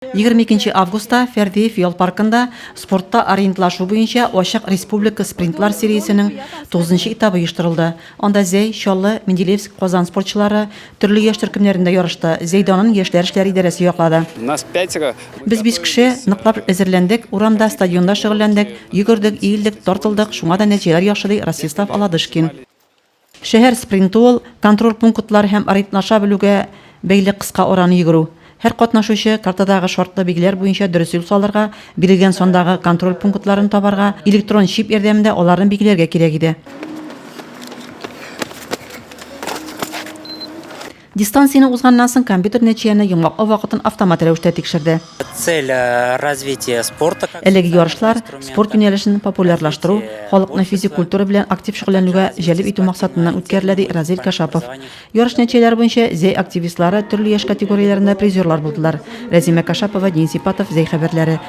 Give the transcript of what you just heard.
22 августта Фердиев yol паркында спортта ориентлашу буенча Ачык Республика спринтлар сериясенең 9-нчы этабы оештырылды. Анда Зәй, Чаллы, Менделеевск, Казан спортчылары төрле яшь төркемнәрендә ярышты. Зәйданның яшьләр эшләре идарәсе яклады. Нас 5. Без 5 кеше ныклап әзерләндек, урамда, стадионда шөгыльләндек, йөгердек, иелдек, тартылдык, шуңа да нәтиҗәләр яхшы ди Ростислав Аладышкин. Шәһәр спринты ул контроль пунктлар һәм ориентлаша белүгә бәйле кыска араны йөгерү. Һәр катнашучы картадагы шартлы билгеләр буенча дөрес юл салырга, бирелгән сандагы контроль пунктларын табарга, электрон чип ярдәмендә аларны билгеләргә кирәк иде. Дистанцияны узганнан соң компьютер нәтиҗәне йомгак вакытын автомат рәвештә тикшерде. Цель развития спорта. Әлеге ярышлар спорт юнәлешен популярлаштыру, халыкны физик культура белән актив шөгыльләнүгә җәлеп итү максатыннан үткәрелә ди Разил Кашапов. Ярыш нәтиҗәләре буенча Зәй активистлары төрле яшь категорияләрендә призерлар булдылар. Разима Кашапова, Денис Ипатов, Зәй хәбәрләре.